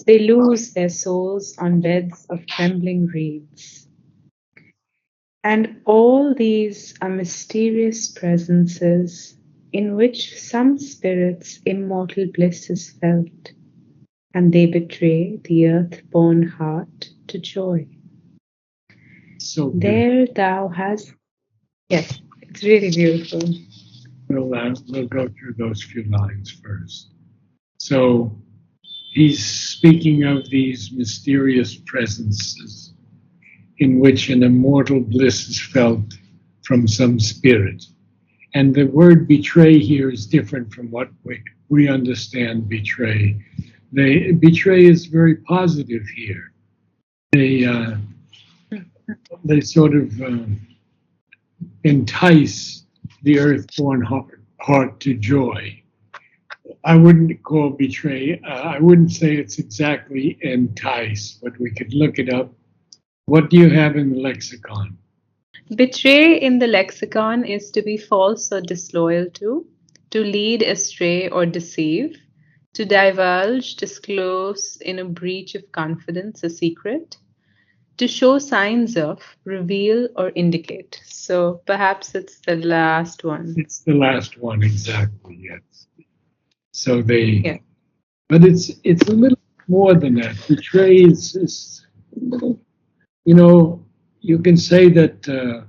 they lose their souls on beds of trembling reeds. And all these are mysterious presences in which some spirit's immortal bliss is felt, and they betray the earth-born heart to joy. So beautiful. There thou hast, yes, it's really beautiful. We'll go through those few lines first. So he's speaking of these mysterious presences in which an immortal bliss is felt from some spirit. And the word betray here is different from what we understand betray. Betray is very positive here. They sort of entice the earthborn heart to joy. I wouldn't call betray, I wouldn't say it's exactly entice, but we could look it up. What do you have in the lexicon? Betray in the lexicon is to be false or disloyal to lead astray or deceive, to divulge, disclose in a breach of confidence a secret, to show signs of, reveal, or indicate. So perhaps it's the last one. It's the last one, exactly, yes. So Yeah. but it's a little more than that. Betray is you know, you can say that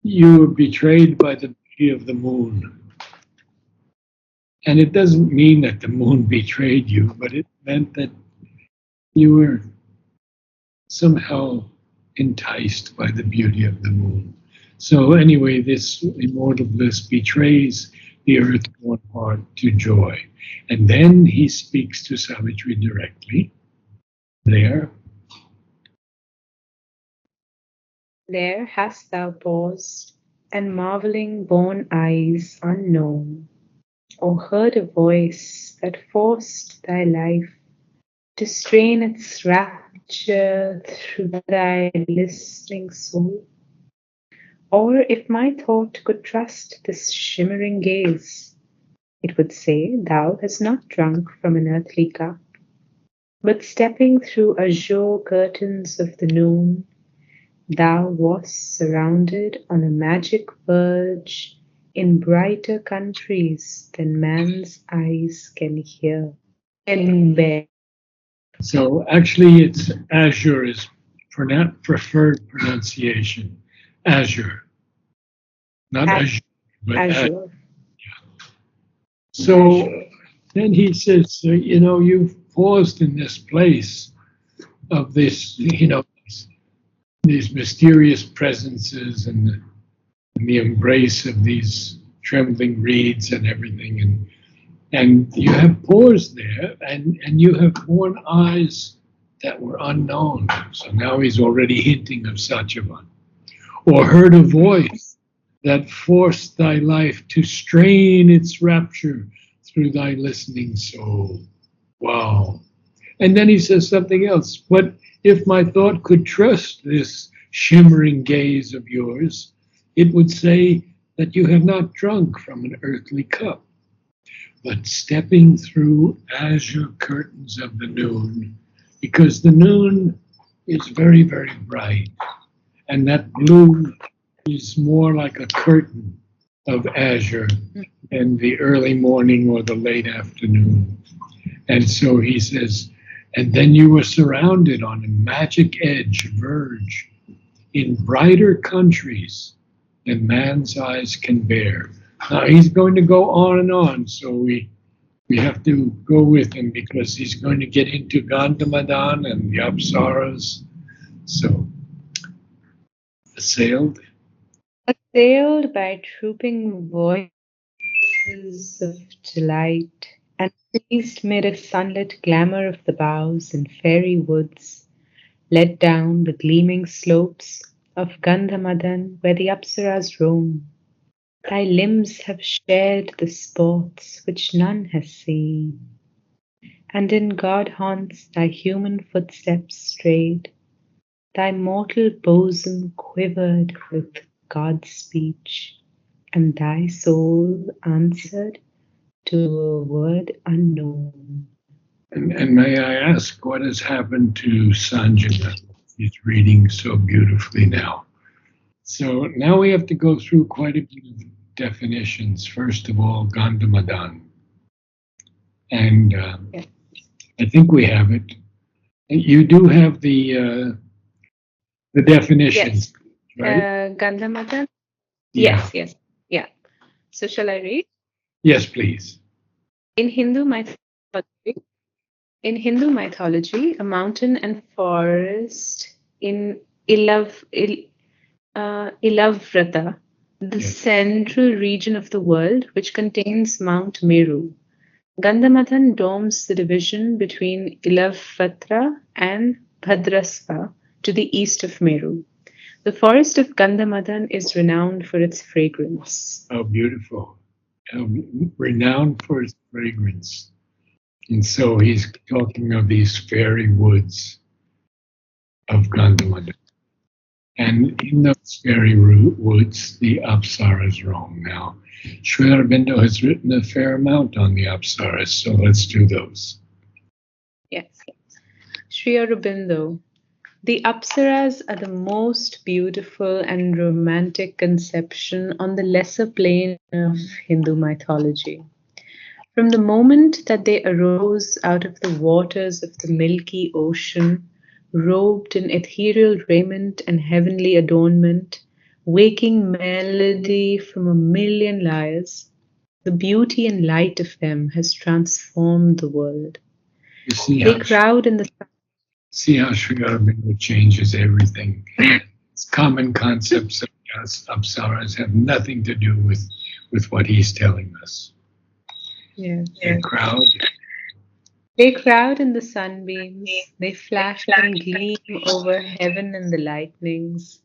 you were betrayed by the beauty of the moon. And it doesn't mean that the moon betrayed you, but it meant that you were somehow enticed by the beauty of the moon. So anyway, this immortal bliss betrays the earthborn heart to joy. And then he speaks to Savitri directly there. There hast thou paused, and marvelling born eyes unknown, or heard a voice that forced thy life to strain its rapture through thy listening soul? Or if my thought could trust this shimmering gaze, it would say thou hast not drunk from an earthly cup, but stepping through azure curtains of the noon, thou wast surrounded on a magic verge in brighter countries than man's eyes can hear, can bear. So actually, it's Azure is preferred pronunciation. Azure, not Azure, but Azure. Azure. So then he says, you've paused in this place of this, these mysterious presences and the embrace of these trembling reeds and everything. And you have paused there and you have borne eyes that were unknown. So now he's already hinting of Satyavan. Or heard a voice that forced thy life to strain its rapture through thy listening soul. Wow. And then he says something else. What if my thought could trust this shimmering gaze of yours? It would say that you have not drunk from an earthly cup, but stepping through azure curtains of the noon, because the noon is very, very bright, and that blue is more like a curtain of azure than the early morning or the late afternoon. And so he says, and then you were surrounded on a magic verge in brighter countries than man's eyes can bear. Now he's going to go on, so we have to go with him because he's going to get into Gandhamadan and the Apsaras. So, assailed Assailed by trooping voices of delight, and pleased mid a sunlit glamour of the boughs and fairy woods, led down the gleaming slopes of Gandhamadan where the Apsaras roam. Thy limbs have shared the sports which none has seen, and in God haunts thy human footsteps strayed. Thy mortal bosom quivered with God's speech, and thy soul answered to a word unknown. And may I ask what has happened to Sanjana? She's reading so beautifully now. So now we have to go through quite a bit of definitions. First of all, Gandhamadan. And Yeah. I think we have it. You do have the Yes. definitions, right? Gandhamatan. Yeah. Yes, yes. Yeah. So shall I read? Yes, please. In Hindu mythology, a mountain and forest in Ilavrata, the Yes. central region of the world, which contains Mount Meru. Gandhamathan domes the division between Ilavatra and Bhadrasva to the east of Meru. The forest of Gandhamathan is renowned for its fragrance. How beautiful. How renowned for its fragrance. And so he's talking of these fairy woods of Gandhamada. And in those fairy woods, the Apsaras roam now. Sri Aurobindo has written a fair amount on the Apsaras, so let's do those. Yes. Sri Aurobindo. The Apsaras are the most beautiful and romantic conception on the lesser plane of Hindu mythology. From the moment that they arose out of the waters of the milky ocean, robed in ethereal raiment and heavenly adornment, waking melody from a million lyres, the beauty and light of them has transformed the world. You see They how crowd in the Sri Aurobindo changes everything. It's common concepts of Apsaras have nothing to do with what he's telling us. yes. The crowd, They crowd in the sunbeams, they flash and gleam over heaven and the lightnings.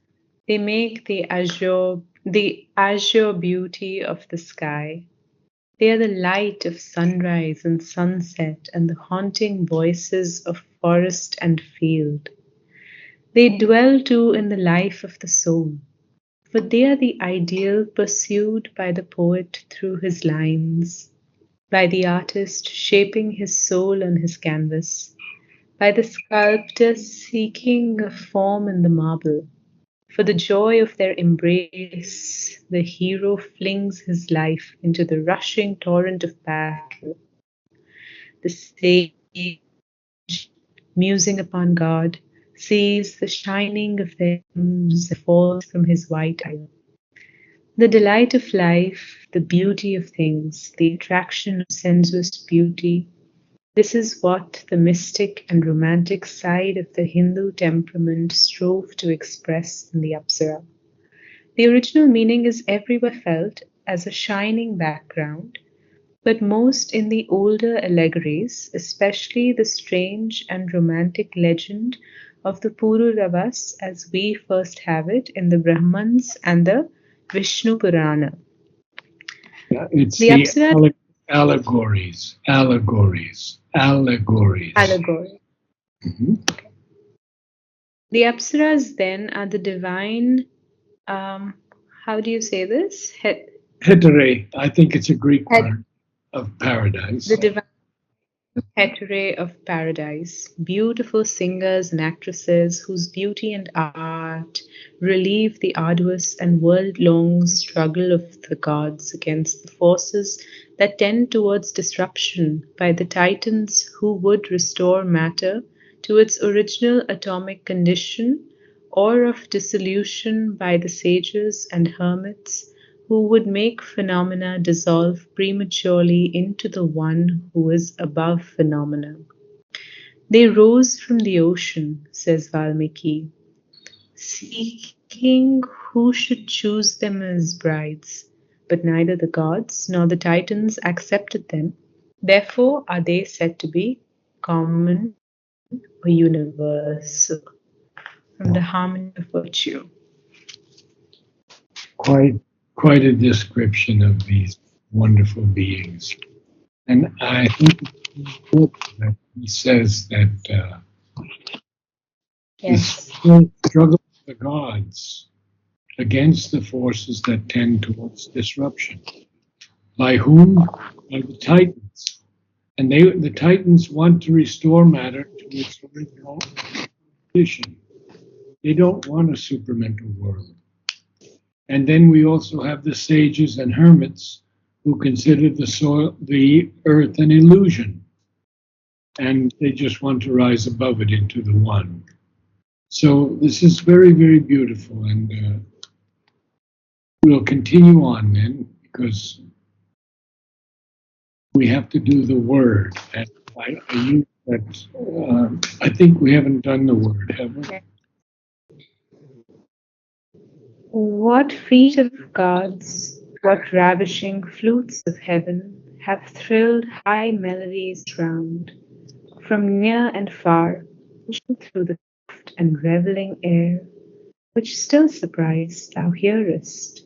They make the azure beauty of the sky. They are the light of sunrise and sunset and the haunting voices of forest and field. They dwell too in the life of the soul, for they are the ideal pursued by the poet through his lines, by the artist shaping his soul on his canvas, by the sculptor seeking a form in the marble. For the joy of their embrace, the hero flings his life into the rushing torrent of battle. The sage, musing upon God, sees the shining of their gems that falls from his white eye. The delight of life, the beauty of things, the attraction of sensuous beauty, this is what the mystic and romantic side of the Hindu temperament strove to express in the Apsara. The original meaning is everywhere felt as a shining background, but most in the older allegories, especially the strange and romantic legend of the Pururavas as we first have it in the Brahmans and the Vishnu Purana. it's The the Apsara allegories. allegory. Mhm. The Apsaras then are the divine, how do you say this? Hetere, I think it's a Greek Het- word of paradise. the divine heterae of paradise, beautiful singers and actresses whose beauty and art relieve the arduous and world-long struggle of the gods against the forces that tend towards disruption by the titans who would restore matter to its original atomic condition, or of dissolution by the sages and hermits who would make phenomena dissolve prematurely into the one who is above phenomena. They rose from the ocean, says Valmiki, seeking who should choose them as brides, but neither the gods nor the Titans accepted them. Therefore are they said to be common or universal, from the harmony of virtue. Quite, quite a description of these wonderful beings. And I think it's important that he says that the Yes. struggle of the gods against the forces that tend towards disruption. By whom? By the Titans. And the Titans want to restore matter to its original condition. They don't want a supramental world. And then we also have the sages and hermits who consider the earth an illusion, and they just want to rise above it into the one. So this is very, very beautiful, and we'll continue on then because we have to do the word. And I use that. I think we haven't done the word, have we? What feet of gods, what ravishing flutes of heaven have thrilled high melodies round, from near and far, pushing through the soft and revelling air, which still surprise thou hearest.